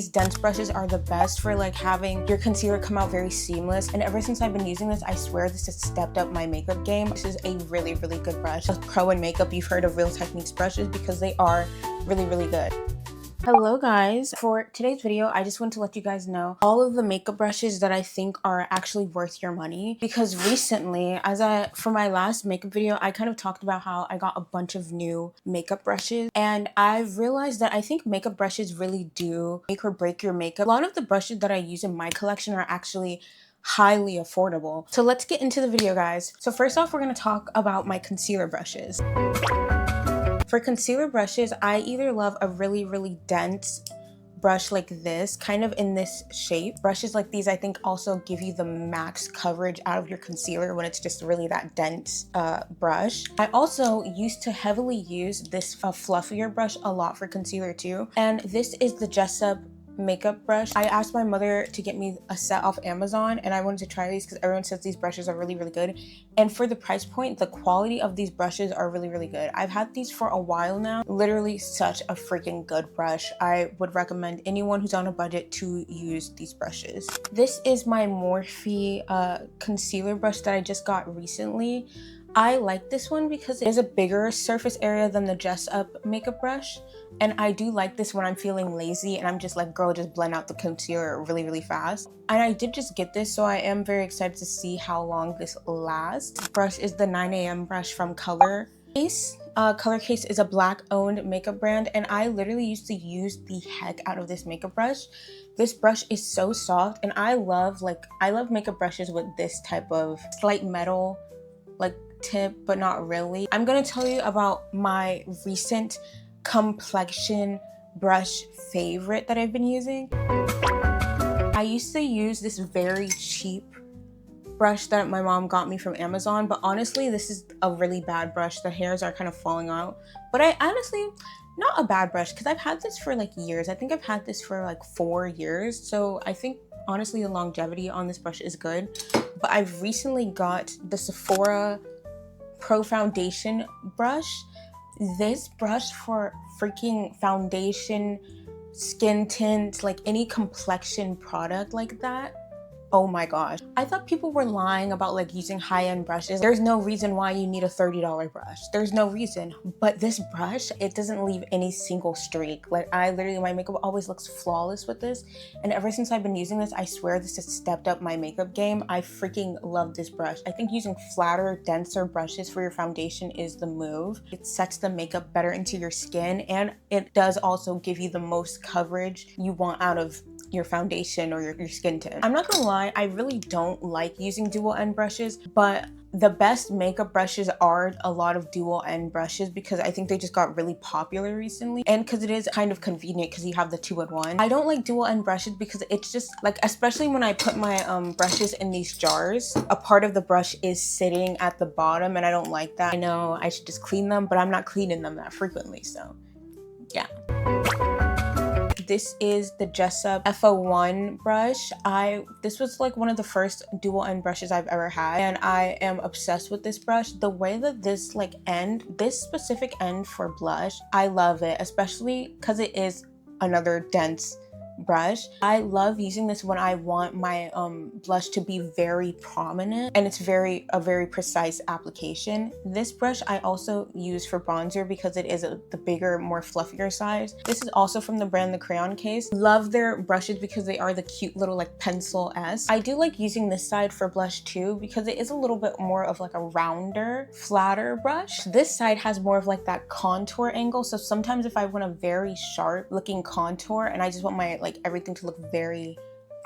These dense brushes are the best for like having your concealer come out very seamless, and ever since I've been using this, I swear this has stepped up my makeup game. This is a really good brush. A pro in makeup, you've heard of Real Techniques brushes because they are really good. Hello guys, for today's video I just want to let you guys know all of the makeup brushes that I think are actually worth your money, because recently for my last makeup video I kind of talked about how I got a bunch of new makeup brushes, and I've realized that I think makeup brushes really do make or break your makeup. A lot of the brushes that I use in my collection are actually highly affordable. So let's get into the video, guys. So first off, we're going to talk about my concealer brushes. For concealer brushes, I either love a really dense brush like this, kind of in this shape. Brushes like these I think also give you the max coverage out of your concealer when it's just really that dense brush. I also used to heavily use this fluffier brush a lot for concealer too, and this is the Jessup makeup brush. I asked my mother to get me a set off Amazon, and I wanted to try these because everyone says these brushes are really good, and for the price point, the quality of these brushes are really good. I've had these for a while now. Literally such a freaking good brush. I would recommend anyone who's on a budget to use these brushes. This is my Morphe concealer brush that I just got recently. I like this one because it has a bigger surface area than the Jessup makeup brush, and I do like this when I'm feeling lazy and I'm just like, girl, just blend out the concealer really fast. And I did just get this, so I am very excited to see how long this lasts. This brush is the 9 AM brush from Color Case. Color Case is a Black owned makeup brand, and I literally used to use the heck out of this makeup brush. This brush is so soft, and I love makeup brushes with this type of slight metal like tip, but not really. I'm gonna tell you about my recent complexion brush favorite that I've been using. I used to use this very cheap brush that my mom got me from Amazon, but honestly this is a really bad brush. The hairs are kind of falling out, but I honestly, not a bad brush because I've had this for like years. I think I've had this for like 4 years, so I think honestly the longevity on this brush is good. But I've recently got the Sephora Pro Foundation brush. This brush for freaking foundation, skin tint, like any complexion product like that. Oh my gosh. I thought people were lying about like using high-end brushes. There's no reason why you need a $30 brush. There's no reason. But this brush, it doesn't leave any single streak. Like my makeup always looks flawless with this. And ever since I've been using this, I swear this has stepped up my makeup game. I freaking love this brush. I think using flatter, denser brushes for your foundation is the move. It sets the makeup better into your skin, and it does also give you the most coverage you want out of your foundation or your skin tint. I'm not gonna lie, I really don't like using dual end brushes, but the best makeup brushes are a lot of dual end brushes because I think they just got really popular recently, and because it is kind of convenient because you have the 2-in-1. I don't like dual end brushes because it's just like, especially when I put my brushes in these jars, a part of the brush is sitting at the bottom, and I don't like that. I know I should just clean them, but I'm not cleaning them that frequently, so yeah. This is the Jessup F01 brush. This was like one of the first dual end brushes I've ever had, and I am obsessed with this brush. The way that this specific end for blush, I love it, especially because it is another dense brush. I love using this when I want my blush to be very prominent and it's a very precise application. This brush I also use for bronzer because it is the bigger, more fluffier size. This is also from the brand The Crayon Case. Love their brushes because they are the cute little like pencil-esque. I do like using this side for blush too because it is a little bit more of like a rounder, flatter brush. This side has more of like that contour angle, so sometimes if I want a very sharp looking contour and I just want my everything to look very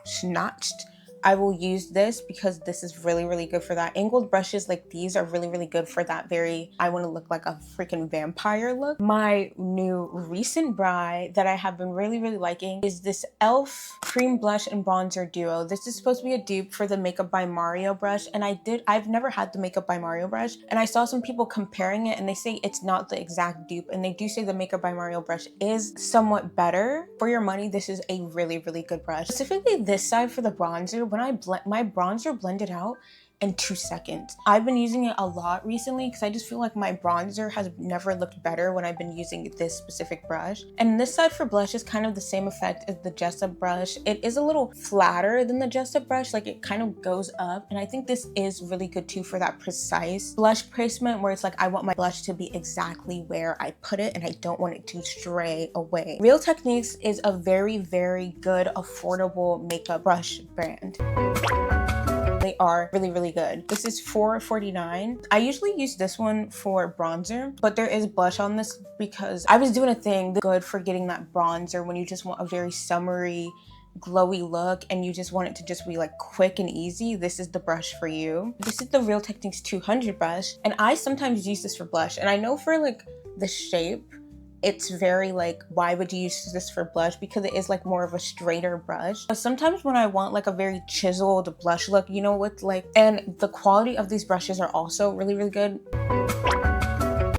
snatched, I will use this because this is really good for that. Angled brushes like these are really good for that very, I want to look like a freaking vampire look. My new recent buy that I have been really liking is this e.l.f. cream blush and bronzer duo. This is supposed to be a dupe for the Makeup by Mario brush, and I've never had the Makeup by Mario brush, and I saw some people comparing it and they say it's not the exact dupe, and they do say the Makeup by Mario brush is somewhat better. For your money, this is a really good brush. Specifically this side for the bronzer, when my bronzer blended out in 2 seconds. I've been using it a lot recently because I just feel like my bronzer has never looked better when I've been using this specific brush. And this side for blush is kind of the same effect as the Jessup brush. It is a little flatter than the Jessup brush, like it kind of goes up. And I think this is really good too for that precise blush placement where it's like I want my blush to be exactly where I put it and I don't want it to stray away. Real Techniques is a very, very good, affordable makeup brush brand. They are really, really good. This is $4.49. I usually use this one for bronzer, but there is blush on this because I was doing a thing good for getting that bronzer when you just want a very summery, glowy look and you just want it to just be like quick and easy. This is the brush for you. This is the Real Techniques 200 brush, and I sometimes use this for blush. And I know for like the shape, it's very like, why would you use this for blush? Because it is like more of a straighter brush. But sometimes when I want like a very chiseled blush look, you know, with like, and the quality of these brushes are also really, really good.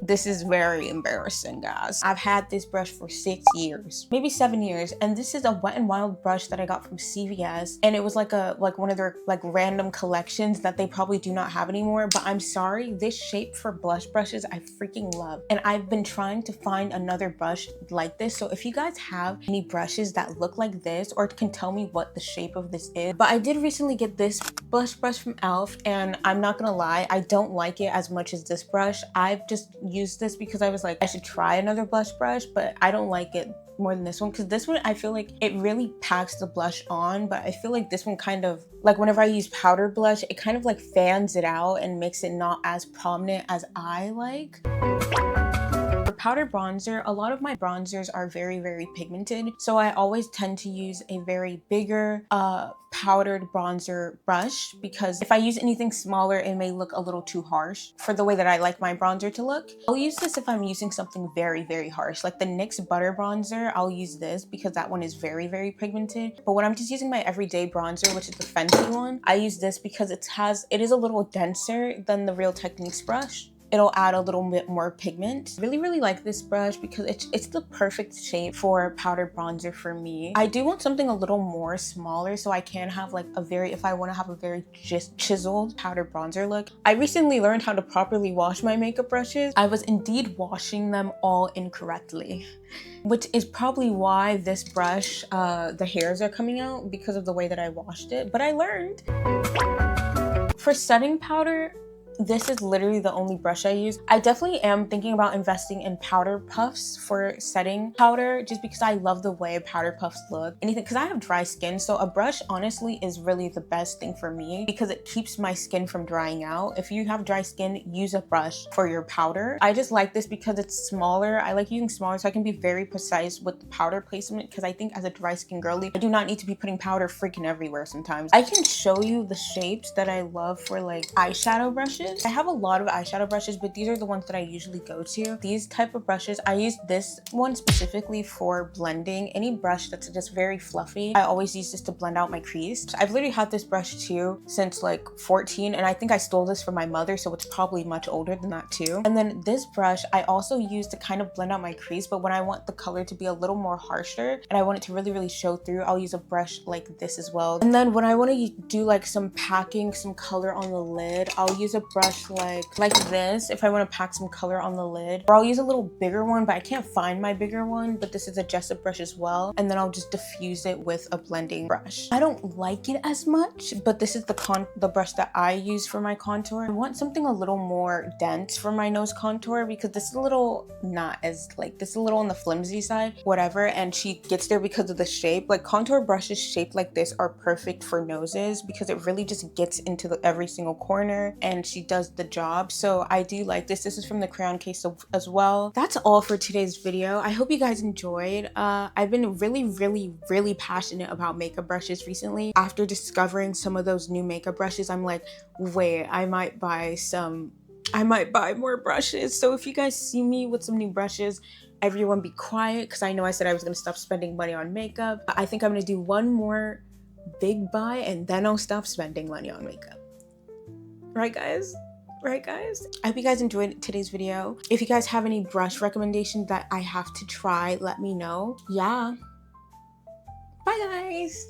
This is very embarrassing, guys. I've had this brush for 6 years, maybe 7 years, and this is a Wet n Wild brush that I got from CVS, and it was like one of their like random collections that they probably do not have anymore. But I'm sorry, this shape for blush brushes I freaking love, and I've been trying to find another brush like this. So if you guys have any brushes that look like this or can tell me what the shape of this is. But I did recently get this blush brush from e.l.f. and I'm not gonna lie, I don't like it as much as this brush. I've just used this because I was like, I should try another blush brush, but I don't like it more than this one because this one I feel like it really packs the blush on, but I feel like this one kind of like whenever I use powder blush, it kind of like fans it out and makes it not as prominent as I like. For powder bronzer, a lot of my bronzers are very, very pigmented, so I always tend to use a very bigger powdered bronzer brush because if I use anything smaller, it may look a little too harsh for the way that I like my bronzer to look. I'll use this if I'm using something very, very harsh, like the NYX Butter Bronzer. I'll use this because that one is very, very pigmented. But when I'm just using my everyday bronzer, which is the Fenty one, I use this because it is a little denser than the Real Techniques brush. It'll add a little bit more pigment. Really, really like this brush because it's the perfect shape for powder bronzer for me. I do want something a little more smaller so I can have like if I want to have a very just chiseled powder bronzer look. I recently learned how to properly wash my makeup brushes. I was indeed washing them all incorrectly, which is probably why this brush, the hairs are coming out because of the way that I washed it, but I learned. For setting powder, this is literally the only brush I use. I definitely am thinking about investing in powder puffs for setting powder just because I love the way powder puffs look. Anything, because I have dry skin, so a brush honestly is really the best thing for me because it keeps my skin from drying out. If you have dry skin, use a brush for your powder. I just like this because it's smaller. I like using smaller so I can be very precise with the powder placement because I think as a dry skin girly, I do not need to be putting powder freaking everywhere sometimes. I can show you the shapes that I love for like eyeshadow brushes. I have a lot of eyeshadow brushes, but these are the ones that I usually go to. These type of brushes, I use this one specifically for blending. Any brush that's just very fluffy, I always use this to blend out my crease. I've literally had this brush too since like 14, and I think I stole this from my mother, so it's probably much older than that too. And then this brush I also use to kind of blend out my crease, but when I want the color to be a little more harsher and I want it to really, really show through, I'll use a brush like this as well. And then when I want to do like some packing, some color on the lid, I'll use a brush like this if I want to pack some color on the lid, or I'll use a little bigger one, but I can't find my bigger one, but this is a Jessup brush as well, and then I'll just diffuse it with a blending brush. I don't like it as much, but this is the brush that I use for my contour. I want something a little more dense for my nose contour because this is a little not as like, this is a little on the flimsy side, whatever, and she gets there because of the shape. Like contour brushes shaped like this are perfect for noses because it really just gets into every single corner and she does the job. So I do like this. This is from the Crayon Case as well. That's all for today's video. I hope you guys enjoyed. I've been really passionate about makeup brushes recently. After discovering some of those new makeup brushes, I'm like, wait, I might buy more brushes. So if you guys see me with some new brushes, everyone be quiet because I know I said I was going to stop spending money on makeup. I think I'm going to do one more big buy and then I'll stop spending money on makeup. Right, guys? Right, guys? I hope you guys enjoyed today's video. If you guys have any brush recommendations that I have to try, let me know. Yeah. Bye, guys.